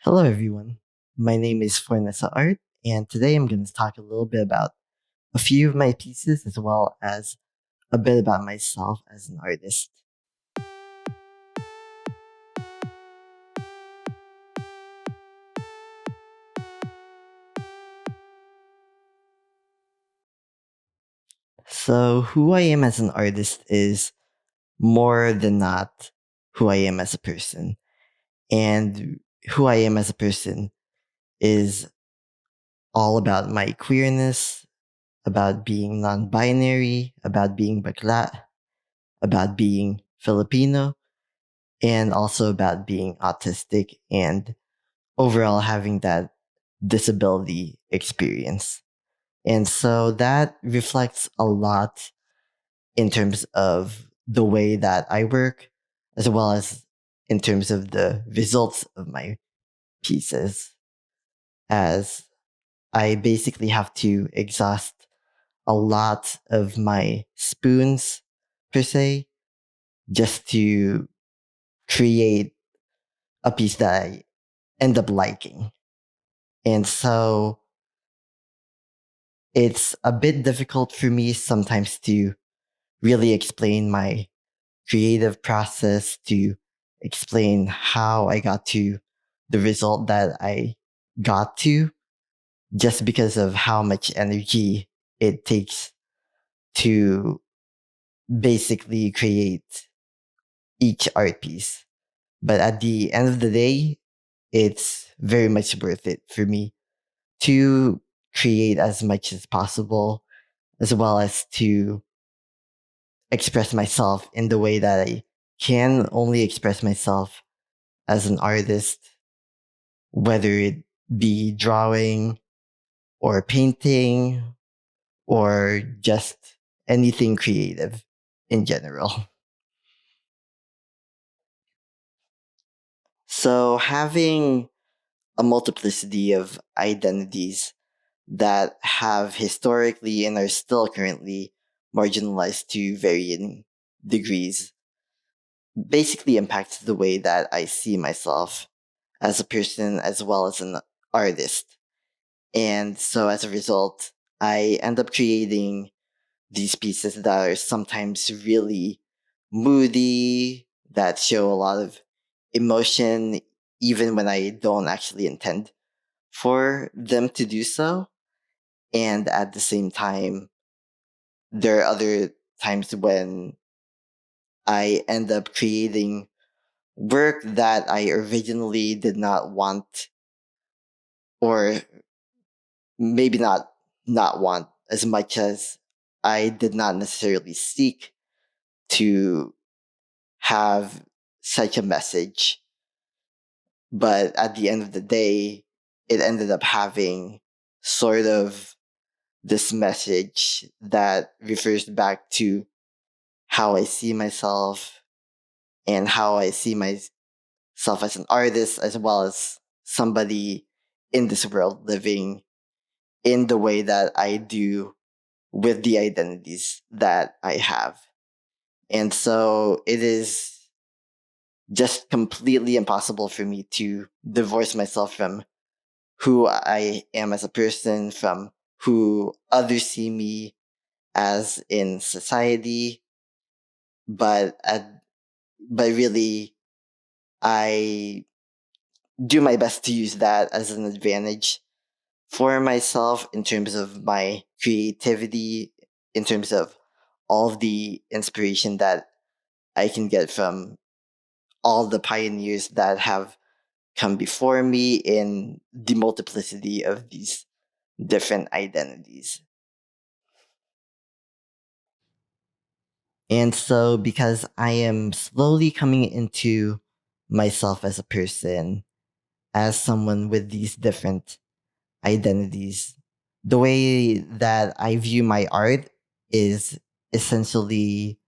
Hello, everyone. My name is Fornessa Art, and today I'm going to talk a little bit about a few of my pieces as well as a bit about myself as an artist. So, who I am as an artist is more than not who I am as a person. And who I am as a person is all about my queerness, about being non binary, about being bakla, about being Filipino, and also about being autistic and overall having that disability experience. And so that reflects a lot in terms of the way that I work, as well as in terms of the results of my pieces, as I basically have to exhaust a lot of my spoons, per se, just to create a piece that I end up liking. And so it's a bit difficult for me sometimes to really explain my creative process, to explain how I got to the result that I got to, just because of how much energy it takes to basically create each art piece. But at the end of the day, it's very much worth it for me to create as much as possible, as well as to express myself in the way that I can only express myself as an artist, whether it be drawing or painting or just anything creative in general. So having a multiplicity of identities that have historically and are still currently marginalized to varying degrees basically impacts the way that I see myself as a person as well as an artist. And so as a result, I end up creating these pieces that are sometimes really moody, that show a lot of emotion, even when I don't actually intend for them to do so. And at the same time, there are other times when I end up creating work that I originally did not want, or maybe not want as much as I did not necessarily seek to have such a message. But at the end of the day, it ended up having sort of this message that refers back to how I see myself and how I see myself as an artist, as well as somebody in this world living in the way that I do with the identities that I have. And so it is just completely impossible for me to divorce myself from who I am as a person, from who others see me as in society. But but really, I do my best to use that as an advantage for myself in terms of my creativity, in terms of all of the inspiration that I can get from all the pioneers that have come before me in the multiplicity of these different identities. And so, because I am slowly coming into myself as a person, as someone with these different identities, the way that I view my art is essentially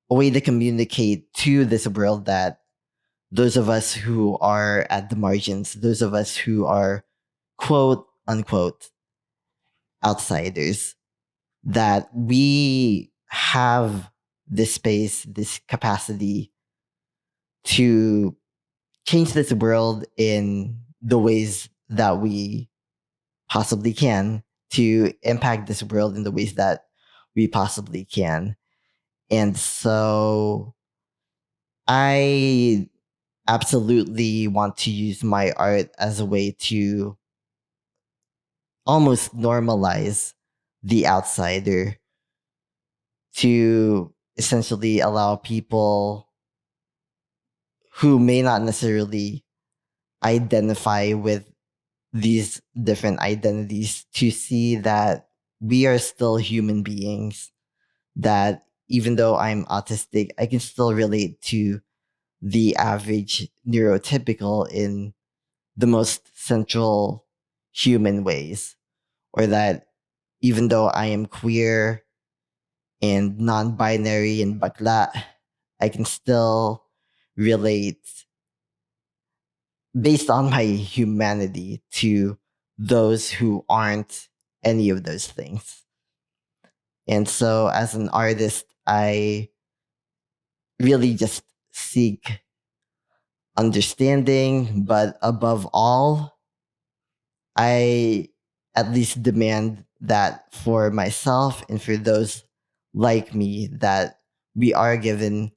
a way to communicate to this world that those of us who are at the margins, those of us who are quote unquote outsiders, that we have this space, this capacity to change this world in the ways that we possibly can to impact this world in the ways that we possibly can. And so I absolutely want to use my art as a way to almost normalize the outsider, to essentially allow people who may not necessarily identify with these different identities to see that we are still human beings, that even though I'm autistic, I can still relate to the average neurotypical in the most central human ways, or that even though I am queer and non-binary and bakla, I can still relate based on my humanity to those who aren't any of those things. And so as an artist, I really just seek understanding, but above all, I at least demand that for myself and for those like me, that we are given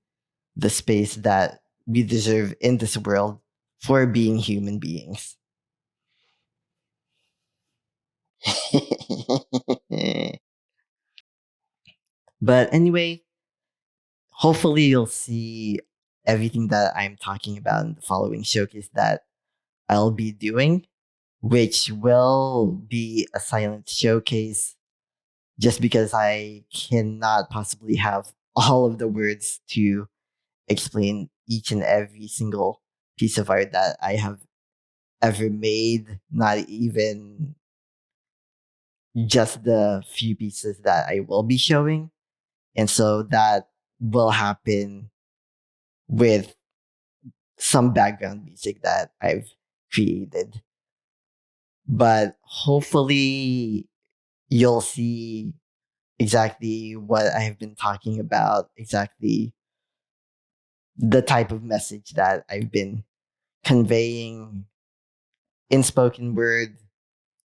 the space that we deserve in this world for being human beings. But anyway, hopefully you'll see everything that I'm talking about in the following showcase that I'll be doing, which will be a silent showcase just because I cannot possibly have all of the words to explain each and every single piece of art that I have ever made, not even just the few pieces that I will be showing. And so that will happen with some background music that I've created. But hopefully you'll see exactly what I have been talking about, exactly the type of message that I've been conveying in spoken word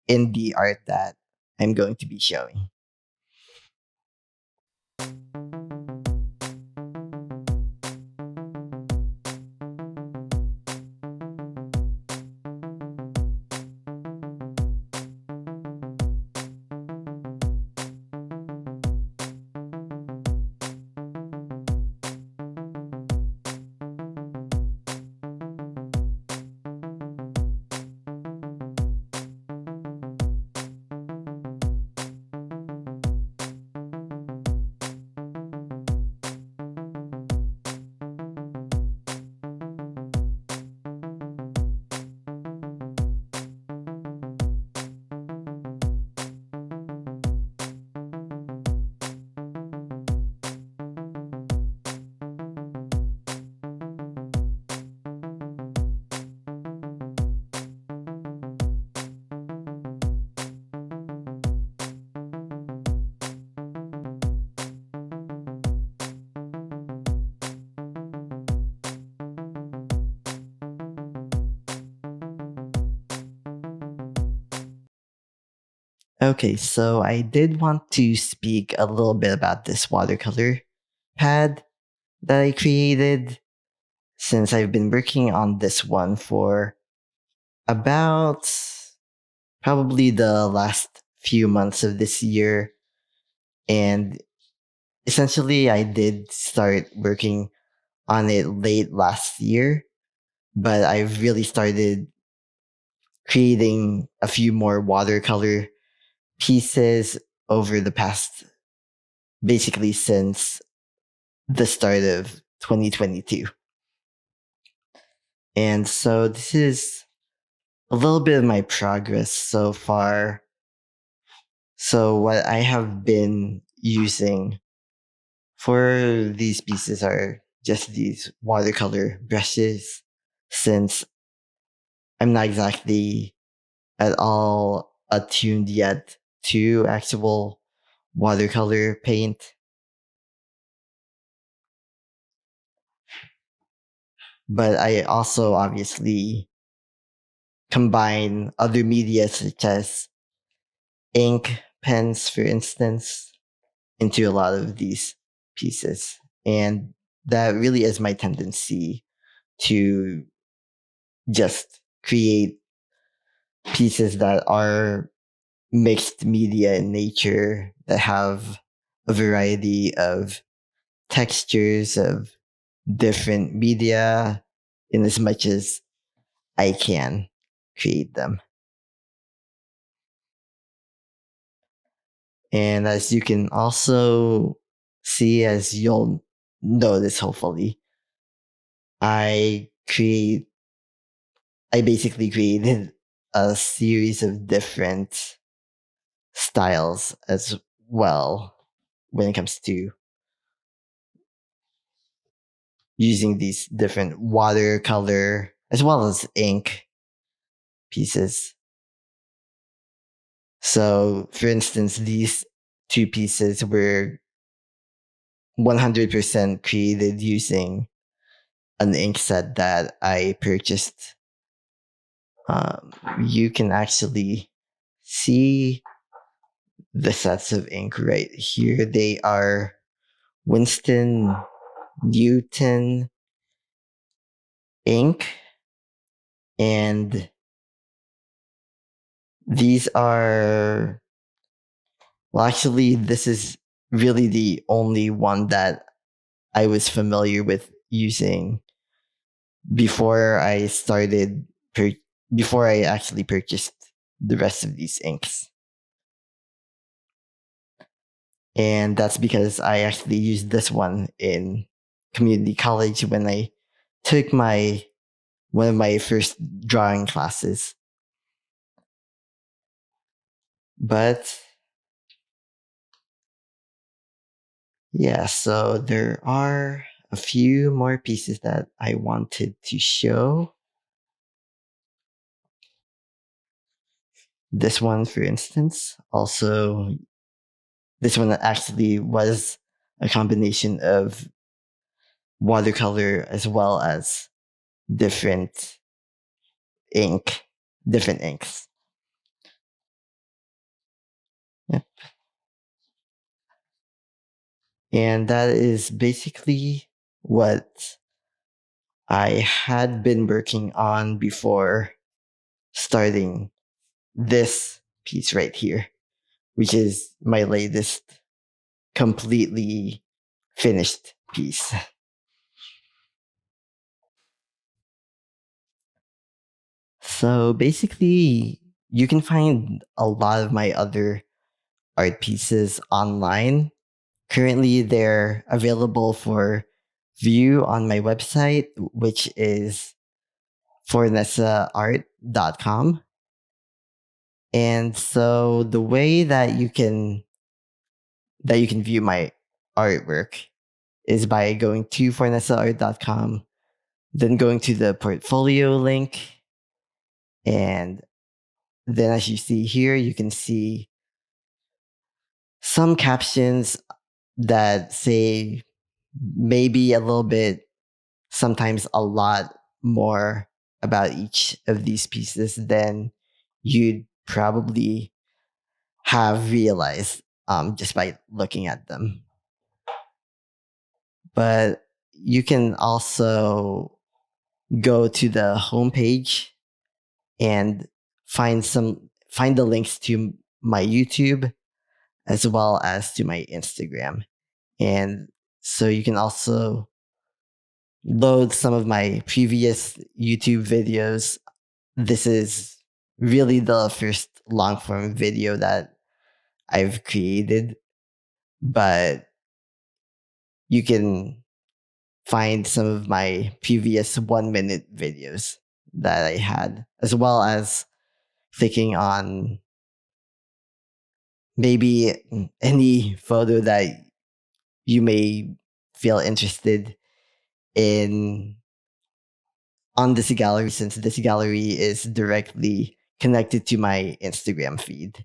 in the art that I'm going to be showing. Okay, so I did want to speak a little bit about this watercolor pad that I created, since I've been working on this one for about probably the last few months of this year. And essentially, I did start working on it late last year, but I've really started creating a few more watercolor pieces over the past, basically since the start of 2022. And so this is a little bit of my progress so far. So what I have been using for these pieces are just these watercolor brushes, since I'm not exactly at all attuned yet to actual watercolor paint. But I also obviously combine other media such as ink, pens, for instance, into a lot of these pieces. And that really is my tendency to just create pieces that are mixed media in nature, that have a variety of textures of different media in as much as I can create them. And as you can also see, as you'll notice, hopefully, I create, I basically created a series of different styles as well when it comes to using these different watercolor as well as ink pieces. So, for instance, these two pieces were 100% created using an ink set that I purchased. You can actually see the sets of ink right here. They are Winston Newton ink, and these are, well, actually, this is really the only one that I was familiar with using before I started, before I actually purchased the rest of these inks. And that's because I actually used this one in community college when I took one of my first drawing classes. But yeah, so there are a few more pieces that I wanted to show. This one, for instance, also, this one actually was a combination of watercolor as well as different ink, different inks. Yeah. And that is basically what I had been working on before starting this piece right here, which is my latest completely finished piece. So basically, you can find a lot of my other art pieces online. Currently, they're available for view on my website, which is fornessaart.com. And so the way that you can view my artwork is by going to fornessaart.com, then going to the portfolio link, and then as you see here, you can see some captions that say maybe a little bit, sometimes a lot more about each of these pieces than you'd probably have realized just by looking at them. But you can also go to the homepage and find the links to my YouTube as well as to my Instagram. And so you can also load some of my previous YouTube videos. This is really the first long form video that I've created, but you can find some of my previous 1 minute videos that I had, as well as clicking on maybe any photo that you may feel interested in on this gallery, since this gallery is directly connected to my Instagram feed.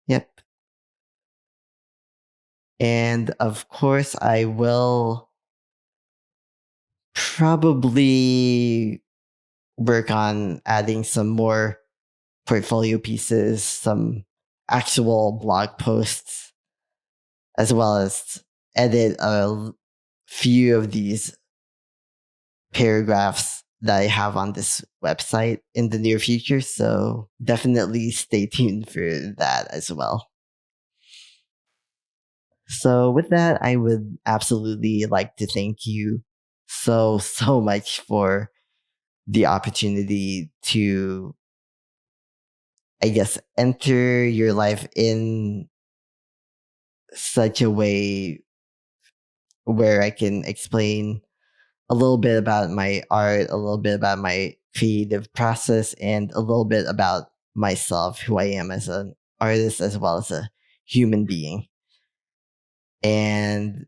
Yep. And of course, I will probably work on adding some more portfolio pieces, some actual blog posts, as well as edit few of these paragraphs that I have on this website in the near future. So definitely stay tuned for that as well. So with that, I would absolutely like to thank you so much for the opportunity to, I guess, enter your life in such a way where I can explain a little bit about my art, a little bit about my creative process, and a little bit about myself, who I am as an artist as well as a human being. And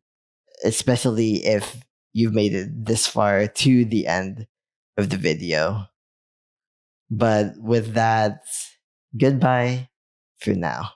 especially if you've made it this far to the end of the video. But with that, goodbye for now.